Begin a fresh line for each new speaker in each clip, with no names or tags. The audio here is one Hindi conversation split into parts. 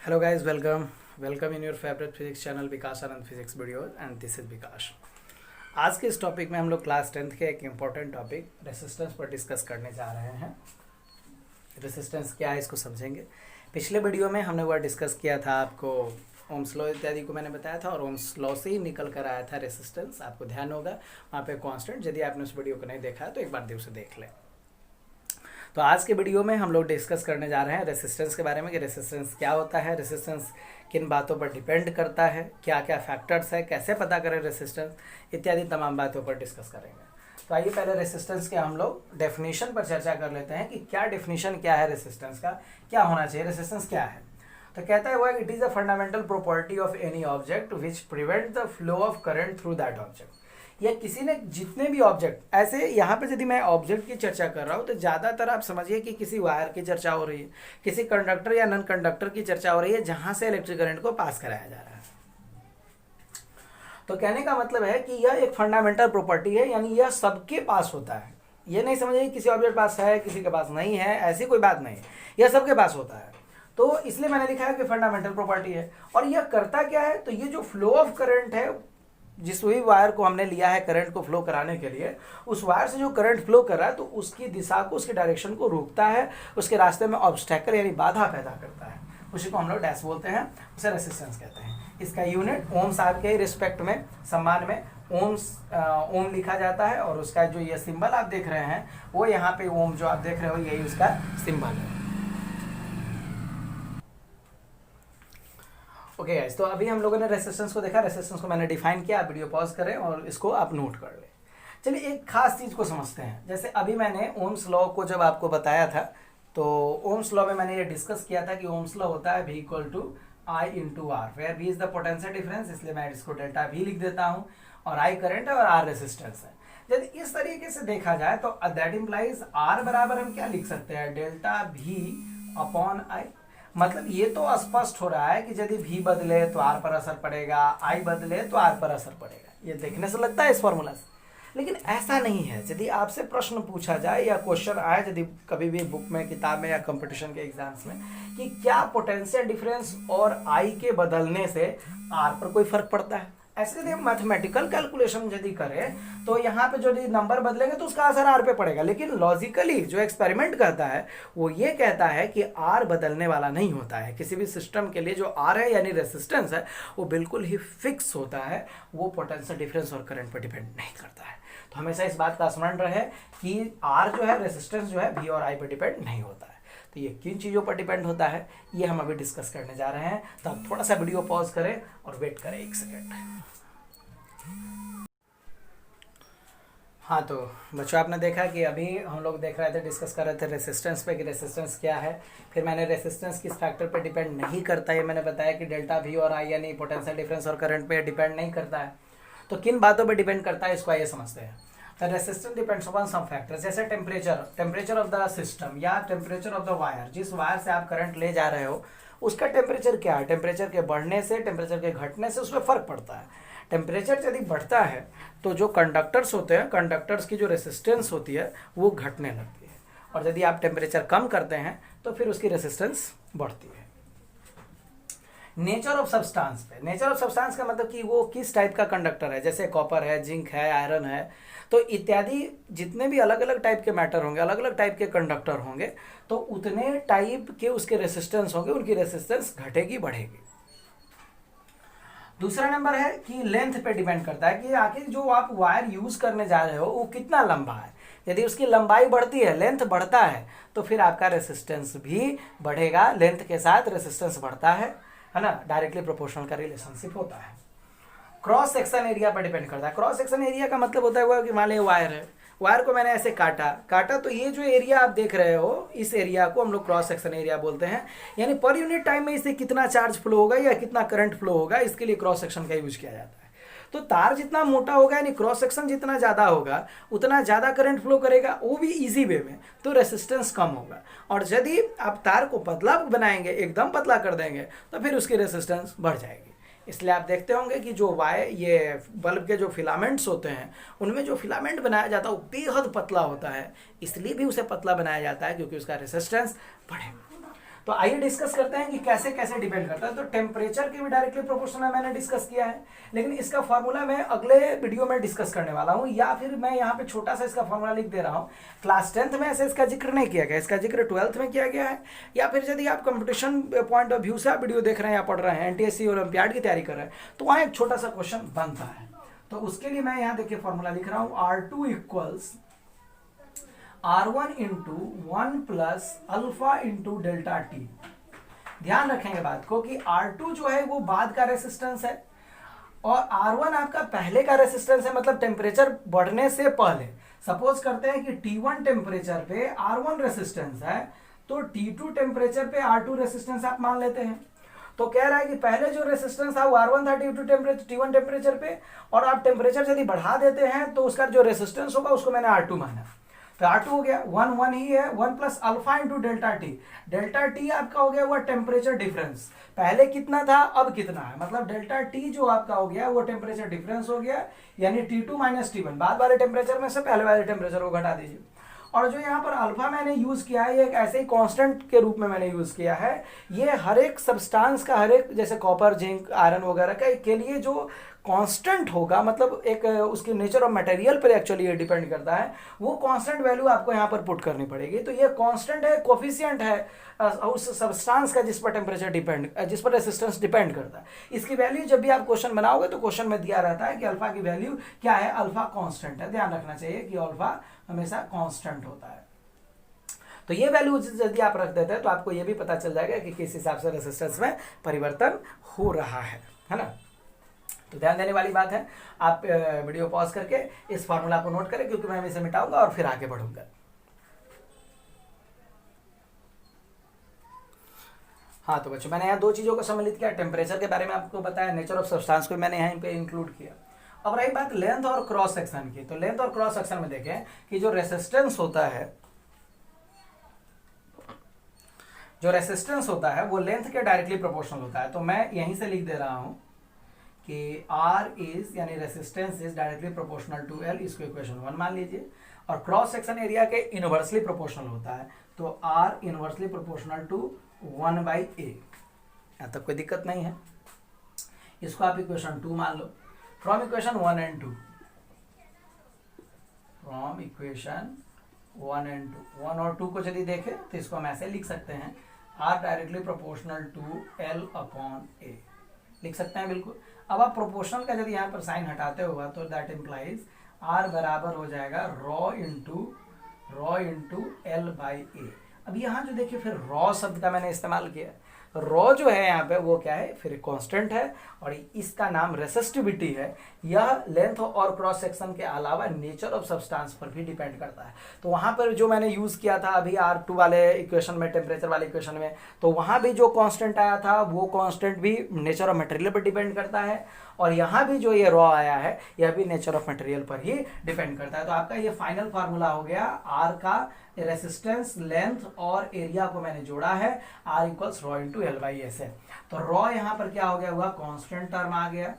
Hello guys, welcome in your favorite physics channel Vikas Anand physics videos and this is Vikas. आज के इस टॉपिक में हम लोग क्लास 10th के एक इम्पॉर्टेंट टॉपिक रेसिस्टेंस पर डिस्कस करने जा रहे हैं। रेसिस्टेंस क्या है इसको समझेंगे। पिछले वीडियो में हमने वह डिस्कस किया था, आपको ओम्स लॉ इत्यादि को मैंने बताया था और ओम्स लॉ से ही निकल कर आया था रेसिस्टेंस। आपको ध्यान होगा वहाँ पे कांस्टेंट, यदि आपने उस वीडियो को नहीं देखा है तो एक बार उसे देख लें। तो आज के वीडियो में हम लोग डिस्कस करने जा रहे हैं रेसिस्टेंस के बारे में कि रेसिस्टेंस क्या होता है, रेसिस्टेंस किन बातों पर डिपेंड करता है, क्या क्या फैक्टर्स है, कैसे पता करें रेसिस्टेंस, इत्यादि तमाम बातों पर डिस्कस करेंगे। तो आइए पहले रेसिस्टेंस के हम लोग डेफिनेशन पर चर्चा कर लेते हैं कि क्या डेफिनेशन क्या है रेसिस्टेंस का, क्या होना चाहिए, रेसिस्टेंस क्या है। तो कहता है वो it is a fundamental property of any object which prevent the flow of current through that object. या किसी ने जितने भी ऑब्जेक्ट, ऐसे यहाँ पे यदि मैं ऑब्जेक्ट की चर्चा कर रहा हूँ तो ज़्यादातर आप समझिए कि किसी वायर की चर्चा हो रही है, किसी कंडक्टर या नॉन कंडक्टर की चर्चा हो रही है जहाँ से इलेक्ट्रिक करंट को पास कराया जा रहा है। तो कहने का मतलब है कि यह एक फंडामेंटल प्रॉपर्टी है, यानी यह सबके पास होता है। ये नहीं समझिए किसी ऑब्जेक्ट पास है किसी के पास नहीं है, ऐसी कोई बात नहीं, यह सबके पास होता है। तो इसलिए मैंने लिखा है कि फंडामेंटल प्रॉपर्टी है। और यह करता क्या है, तो ये जो फ्लो ऑफ करंट है, जिस वही वायर को हमने लिया है करंट को फ्लो कराने के लिए, उस वायर से जो करंट फ्लो कर रहा है तो उसकी दिशा को, उसके डायरेक्शन को रोकता है, उसके रास्ते में ऑब्स्टेकल यानी बाधा पैदा करता है। उसी को हम लोग डैश बोलते हैं, उसे रेसिस्टेंस कहते हैं। इसका यूनिट ओम्स आपके रिस्पेक्ट में, सम्मान में ओम्स, ओम लिखा जाता है। और उसका जो ये सिंबल आप देख रहे हैं वो यहाँ पे ओम जो आप देख रहे हो यही उसका सिंबल है। ओके गाइस, तो अभी हम लोगों ने रेसिस्टेंस को देखा, रेसिस्टेंस को मैंने डिफाइन किया। आप वीडियो पॉज करें और इसको आप नोट कर लें। चलिए एक खास चीज़ को समझते हैं। जैसे अभी मैंने ओम्स लॉ को जब आपको बताया था तो ओम्स लॉ में मैंने ये डिस्कस किया था कि ओम्स लॉ होता है V equal to I into R, where V is the potential difference, इसलिए मैं इसको डेल्टा V लिख देता हूँ, और I करंट है और R रेसिस्टेंस है। यदि इस तरीके से देखा जाए तो दैट इम्प्लाइज R बराबर हम क्या लिख सकते हैं, डेल्टा V अपॉन I। मतलब ये तो स्पष्ट हो रहा है कि यदि V बदले तो R पर असर पड़ेगा, I बदले तो R पर असर पड़ेगा। ये देखने से लगता है इस फॉर्मूला से, लेकिन ऐसा नहीं है। यदि आपसे प्रश्न पूछा जाए या क्वेश्चन आए यदि कभी भी बुक में, किताब में या कंपटीशन के एग्जाम्स में कि क्या पोटेंशियल डिफरेंस और I के बदलने से R पर कोई फर्क पड़ता है, ऐसे यदि हम मैथमेटिकल कैलकुलेशन यदि करें तो यहाँ पे जो नंबर बदलेंगे तो उसका असर आर पे पड़ेगा। लेकिन लॉजिकली जो एक्सपेरिमेंट करता है वो ये कहता है कि आर बदलने वाला नहीं होता है। किसी भी सिस्टम के लिए जो आर है यानी रेसिस्टेंस है वो बिल्कुल ही फिक्स होता है, वो पोटेंशियल डिफरेंस और करंट पर डिपेंड नहीं करता है। तो हमेशा इस बात का स्मरण रहे कि आर जो है, रेसिस्टेंस जो है, वी और आई पर डिपेंड नहीं होता है। तो ये किन चीज़ों पर डिपेंड होता है ये हम अभी डिस्कस करने जा रहे हैं। तो आप थोड़ा सा वीडियो पॉज करें और वेट करें एक सेकेंड। हाँ, तो बच्चों आपने देखा कि अभी हम लोग देख रहे थे, डिस्कस कर रहे थे रेसिस्टेंस पे कि रेसिस्टेंस क्या है। फिर मैंने रेसिस्टेंस किस फैक्टर पे डिपेंड नहीं करता है मैंने बताया कि डेल्टा वी और आई यानी पोटेंशियल डिफरेंस और करंट पे डिपेंड नहीं करता है। तो किन बातों पे डिपेंड करता है इसको आइए समझते हैं। The resistance depends upon some factors, जैसे टेम्परेचर ऑफ द सिस्टम या टेम्परेचर ऑफ द वायर। जिस वायर से आप करंट ले जा रहे हो उसका टेम्परेचर क्या है, टेम्परेचर के बढ़ने से, टेम्परेचर के घटने से उसमें फ़र्क पड़ता है। टेम्परेचर यदि बढ़ता है तो जो कंडक्टर्स होते हैं, कंडक्टर्स की जो रेसिस्टेंस होती है वो घटने लगती है, और यदि आप टेम्परेचर कम करते हैं तो फिर उसकी रेसिस्टेंस बढ़ती है। नेचर ऑफ सब्सटेंस पे, नेचर ऑफ सब्सटेंस का मतलब कि वो किस टाइप का कंडक्टर है, जैसे कॉपर है, जिंक है, आयरन है, तो इत्यादि जितने भी अलग अलग टाइप के मैटर होंगे, अलग अलग टाइप के कंडक्टर होंगे, तो उतने टाइप के उसके रेसिस्टेंस होंगे, उनकी रेसिस्टेंस घटेगी बढ़ेगी। दूसरा नंबर है कि लेंथ पे डिपेंड करता है कि आखिर जो आप वायर यूज करने जा रहे हो वो कितना लंबा है। यदि उसकी लंबाई बढ़ती है, लेंथ बढ़ता है, तो फिर आपका रेसिस्टेंस भी बढ़ेगा, लेंथ के साथ रेसिस्टेंस बढ़ता है ना, डायरेक्टली प्रोपोर्शनल का रिलेशनशिप होता है। क्रॉस सेक्शन एरिया पर डिपेंड करता है। क्रॉस सेक्शन एरिया का मतलब होता है कि मान लीजिए वायर है, वायर को मैंने ऐसे काटा तो ये जो एरिया आप देख रहे हो, इस एरिया को हम लोग क्रॉस सेक्शन एरिया बोलते हैं। यानी पर यूनिट टाइम में इससे कितना चार्ज फ्लो होगा या कितना करंट फ्लो होगा, इसके लिए क्रॉस सेक्शन का यूज किया जाता है। तो तार जितना मोटा होगा यानी क्रॉस सेक्शन जितना ज़्यादा होगा उतना ज़्यादा करंट फ्लो करेगा, वो भी इजी वे में, तो रेसिस्टेंस कम होगा। और यदि आप तार को पतला बनाएंगे, एकदम पतला कर देंगे, तो फिर उसकी रेसिस्टेंस बढ़ जाएगी। इसलिए आप देखते होंगे कि जो ये बल्ब के जो फिलामेंट्स होते हैं उनमें जो फिलामेंट बनाया जाता है वो बेहद पतला होता है, इसलिए भी उसे पतला बनाया जाता है क्योंकि उसका रेसिस्टेंस बढ़ेगा। तो आइए डिस्कस करते हैं कि कैसे कैसे डिपेंड करता है। तो टेम्परेचर के भी डायरेक्टली प्रोपोर्शनल मैंने डिस्कस किया है, लेकिन इसका फॉर्मूला मैं अगले वीडियो में डिस्कस करने वाला हूं, या फिर मैं यहाँ पे छोटा सा इसका फॉर्मूला लिख दे रहा हूँ। क्लास 10th में ऐसे इसका जिक्र नहीं किया गया, इसका जिक्र 12th में किया गया है, या फिर यदि आप कंपटीशन पॉइंट ऑफ व्यू से आप वीडियो देख रहे हैं या पढ़ रहे हैं, एनटीएससी ओलंपियाड की तैयारी कर रहे हैं, तो वहाँ एक छोटा सा क्वेश्चन बनता है। तो उसके लिए मैं यहाँ देखिए फॉर्मूला लिख रहा हूँ, R2 equals R1 into 1 plus alpha into delta T. ध्यान रखेंगे बात को कि R2 जो है वो बाद का रेसिस्टेंस है और R1 आपका पहले का रेसिस्टेंस है, मतलब टेम्परेचर बढ़ने से पहले। सपोज करते हैं कि T1 टेम्परेचर पे R1 रेसिस्टेंस है, तो T2 टेम्परेचर पे R2 रेसिस्टेंस आप मान लेते हैं। तो कह रहा है कि पहले जो रेसिस्टेंस था वो R1 था T1 टेम्परेचर पे, और आप टेम्परेचर यदि बढ़ा देते हैं तो उसका जो रेसिस्टेंस होगा उसको मैंने R2 माना। तो R2 हो गया 1 ही है, 1 plus alpha into delta T. Delta T आपका हो गया वो टेम्परेचर डिफरेंस, पहले कितना था अब कितना है, मतलब डेल्टा टी जो आपका हो गया वो टेम्परेचर डिफरेंस हो गया, यानी T2 माइनस T1। बाद वाले टेम्परेचर में से पहले वाले टेम्परेचर को घटा दीजिए। और जो यहाँ पर अल्फा मैंने यूज किया है, ये एक ऐसे ही कांस्टेंट के रूप में मैंने यूज किया है। ये हर एक सब्सटेंस का, हर एक जैसे कॉपर, जिंक, आयरन वगैरह का के लिए जो कांस्टेंट होगा, मतलब एक उसकी नेचर ऑफ मटेरियल पर एक्चुअली ये डिपेंड करता है, वो कांस्टेंट वैल्यू आपको यहाँ पर पुट करनी पड़ेगी। तो ये कांस्टेंट है, कोफिशिएंट है उस सब्सटेंस का जिस पर टेम्परेचर डिपेंड, जिस पर रेसिस्टेंस डिपेंड करता है। इसकी वैल्यू जब भी आप क्वेश्चन बनाओगे तो क्वेश्चन में दिया रहता है कि अल्फा की वैल्यू क्या है, अल्फा कांस्टेंट है। ध्यान रखना चाहिए कि अल्फा हमेशा कांस्टेंट होता है। तो ये वैल्यू यदि आप रख देते हैं तो आपको ये भी पता चल जाएगा कि किस हिसाब से रेसिस्टेंस में परिवर्तन हो रहा है ना। तो ध्यान देने वाली बात है, आप वीडियो पॉज करके इस फार्मूला को नोट करें, क्योंकि मैं इसे मिटाऊंगा और फिर आगे बढ़ूंगा। हाँ तो बच्चों, मैंने यहाँ दो चीजों को सम्मिलित किया, टेम्परेचर के बारे में आपको बताया, नेचर ऑफ सब्सटेंस को मैंने यहाँ पे इंक्लूड किया। अब रही बात लेंथ और क्रॉस सेक्शन की, तो लेंथ और क्रॉस सेक्शन में देखें कि जो रेसिस्टेंस होता है वो लेंथ के डायरेक्टली प्रोपोर्शनल होता है। तो मैं यहीं से लिख दे रहा हूं कि R इज यानी resistance is directly proportional to L, इसको इक्वेशन 1 मान लीजिए। और क्रॉस सेक्शन एरिया के इनवर्सली प्रोपोर्शनल होता है, तो R inversely proportional to 1/A। यहाँ तक कोई दिक्कत नहीं है, इसको आप इक्वेशन 2 मान लो। From equation 1 and 2, from equation 1 and 2, 1 और 2 को यदि देखें तो इसको हम ऐसे लिख सकते हैं, R directly proportional to L/A लिख सकते हैं बिल्कुल। अब आप प्रोपोर्शनल का यदि यहाँ पर साइन हटाते हुआ तो दैट इम्प्लाइज R बराबर हो जाएगा रॉ इंटू L/A। अब यहाँ जो देखिए फिर रॉ शब्द का मैंने इस्तेमाल किया, रॉ जो है यहाँ पे वो क्या है, फिर कांस्टेंट है और इसका नाम रेसिस्टिविटी है। यह लेंथ और क्रॉस सेक्शन के अलावा नेचर ऑफ सब्सटेंस पर भी डिपेंड करता है। तो वहाँ पर जो मैंने यूज़ किया था अभी R2 वाले इक्वेशन में, टेम्परेचर वाले इक्वेशन में, तो वहाँ भी जो कांस्टेंट आया था वो कांस्टेंट भी नेचर ऑफ मटेरियल पर डिपेंड करता है, और यहाँ भी जो ये रॉ आया है यह भी नेचर ऑफ मटेरियल पर ही डिपेंड करता है। तो आपका ये फाइनल फार्मूला हो गया, R का रेसिस्टेंस, लेंथ और एरिया को मैंने जोड़ा है, R equals raw into L/S है। तो रॉ यहाँ पर क्या हो गया हुआ, कांस्टेंट टर्म आ गया,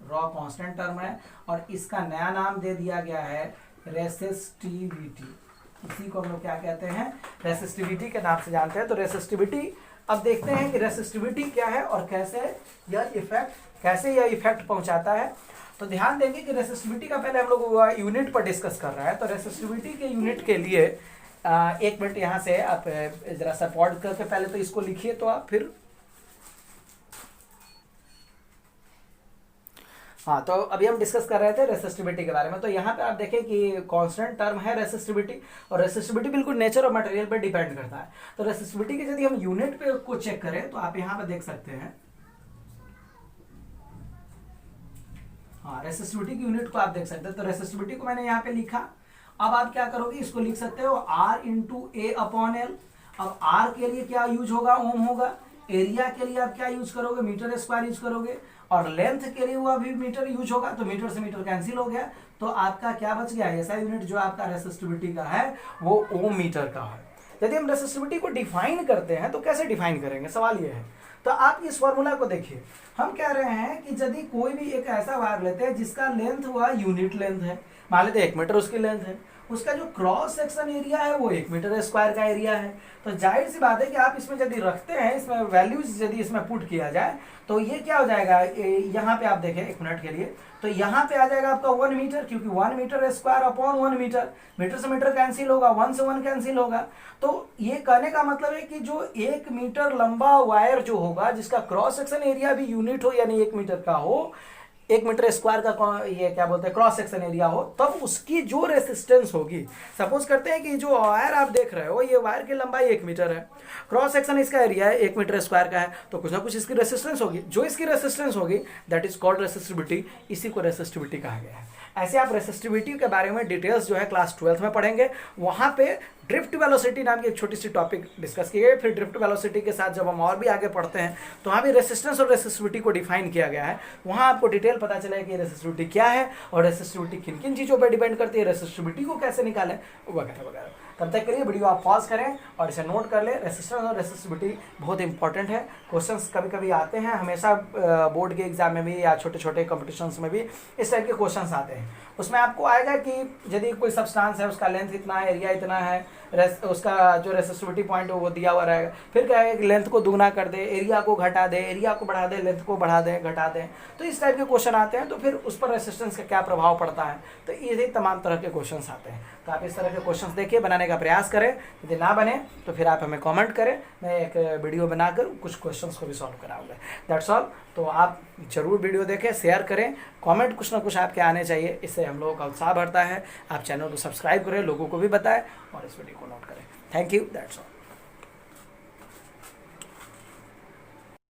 रॉ कांस्टेंट टर्म है, और इसका नया नाम दे दिया गया है रेसिस्टिविटी। इसी को हम लोग क्या कहते हैं, रेसिस्टिविटी के नाम से जानते हैं। तो रेसिस्टिविटी, अब देखते हैं कि रेसिस्टिविटी क्या है और कैसे यह इफेक्ट पहुंचाता है। तो ध्यान देंगे कि रेसिस्टिविटी का पहले हम लोग यूनिट पर डिस्कस कर रहे हैं। तो रेसिस्टिविटी के यूनिट के लिए एक मिनट यहाँ से आप जरा सा पॉज करके पहले तो इसको लिखिए, तो आप फिर हाँ, तो अभी हम डिस्कस कर रहे थे रेसिस्टिविटी के बारे में। तो यहाँ पे आप देखें कि कांस्टेंट टर्म है रेसिस्टिविटी, और रेसिस्टिविटी बिल्कुल नेचर और मटेरियल पर डिपेंड करता है। तो रेसिस्टिविटी के यदि हम यूनिट पे को चेक करें तो आप यहाँ पे देख सकते हैं, हाँ रेसिस्टिविटी की यूनिट को आप देख सकते हैं। तो रेसिस्टिविटी को मैंने यहाँ पे लिखा। अब आप क्या करोगे, इसको लिख सकते हो R इंटू A/L। अब R के लिए क्या यूज होगा, ओम होगा। एरिया के लिए आप क्या यूज करोगे, मीटर स्क्वायर यूज करोगे, और लेंथ के लिए वो भी मीटर यूज होगा, तो मीटर से मीटर कैंसिल हो गया। तो आपका क्या बच गया, ऐसा यूनिट जो आपका रेसिस्टिविटी का है वो ओम मीटर का है। यदि हम रेसिस्टिविटी को डिफाइन करते हैं तो कैसे डिफाइन करेंगे, सवाल ये है। तो आप इस फॉर्मूला को देखिए, हम कह रहे हैं कि यदि कोई भी एक ऐसा वायर लेते हैं जिसका लेंथ हुआ यूनिट लेंथ है, मान लेते 1 मीटर उसकी लेंथ है, उसका जो क्रॉस सेक्शन एरिया है वो 1 मीटर स्क्वायर का एरिया है। तो जाहिर सी बात है कि आप इसमें यदि रखते हैं, इसमें वैल्यूज यदि इसमें पुट किया जाए तो ये क्या हो जाएगा, यहाँ पे आप देखें 1 मिनट के लिए, तो यहाँ पे आ जाएगा आपका 1 मीटर, क्योंकि 1 मीटर स्क्वायर अपॉन 1 मीटर, मीटर से मीटर कैंसिल होगा, 1 से 1 कैंसिल होगा। तो ये कहने का मतलब है कि जो 1 मीटर लंबा वायर जो होगा, जिसका क्रॉस सेक्शन एरिया भी यूनिट हो यानी 1 मीटर का हो, 1 मीटर स्क्वायर का ये क्या बोलते हैं क्रॉस सेक्शन एरिया हो, तब उसकी जो रेसिस्टेंस होगी, सपोज करते हैं कि जो वायर आप देख रहे हो ये वायर की लंबाई 1 मीटर है, क्रॉस सेक्शन इसका एरिया है 1 मीटर स्क्वायर का है, तो कुछ ना कुछ इसकी रेसिस्टेंस होगी, जो इसकी रेसिस्टेंस होगी दैट इज कॉल्ड रेसिस्टिविटी, इसी को रेसिस्टिविटी कहा गया है। ऐसे आप रेसिस्टिविटी के बारे में डिटेल्स जो है क्लास 12th में पढ़ेंगे, वहाँ पे ड्रिफ्ट वेलोसिटी नाम की एक छोटी सी टॉपिक डिस्कस की गई। फिर ड्रिफ्ट वेलोसिटी के साथ जब हम और भी आगे पढ़ते हैं तो वहाँ भी रेसिस्टेंस और रेसिस्टिविटी को डिफाइन किया गया है, वहाँ आपको डिटेल पता चलेगा कि रेसिस्टिविटी क्या है और रेसिस्टिविटी किन किन चीज़ों पर डिपेंड करती है, रेसिस्टिविटी को कैसे निकालें वगैरह वगैरह। तब तक के लिए वीडियो आप पॉज करें और इसे नोट कर लें। रेसिस्टेंस और रेसिस्टिविटी बहुत इंपॉर्टेंट है, क्वेश्चंस कभी कभी आते हैं, हमेशा बोर्ड के एग्जाम में भी या छोटे छोटे कॉम्पिटिशन्स में भी इस टाइप के क्वेश्चंस आते हैं। उसमें आपको आएगा कि यदि कोई सब्सटेंस है, उसका लेंथ इतना है, एरिया इतना है, उसका जो रेसिस्टिविटी पॉइंट है वो दिया हुआ रहेगा, फिर कहेगा कि लेंथ को दुगना कर दे, एरिया को घटा दे, एरिया को बढ़ा दे, लेंथ को बढ़ा दे, घटा दे, तो इस टाइप के क्वेश्चन आते हैं। तो फिर उस पर रेसिस्टेंस का क्या प्रभाव पड़ता है, तो ये तमाम तरह के क्वेश्चंस आते हैं। तो आप इस तरह के क्वेश्चंस देखिए, बनाने का प्रयास करें, यदि ना बने तो फिर आप हमें कमेंट करें, मैं एक वीडियो बनाकर कुछ क्वेश्चंस को भी सॉल्व कराऊंगा। That's all. तो आप जरूर वीडियो देखें, शेयर करें, कमेंट कुछ ना कुछ आपके आने चाहिए, इससे हम लोगों का उत्साह बढ़ता है। आप चैनल को सब्सक्राइब करें, लोगों को भी बताएं और इस वीडियो को नोट करें। Thank you, that's all.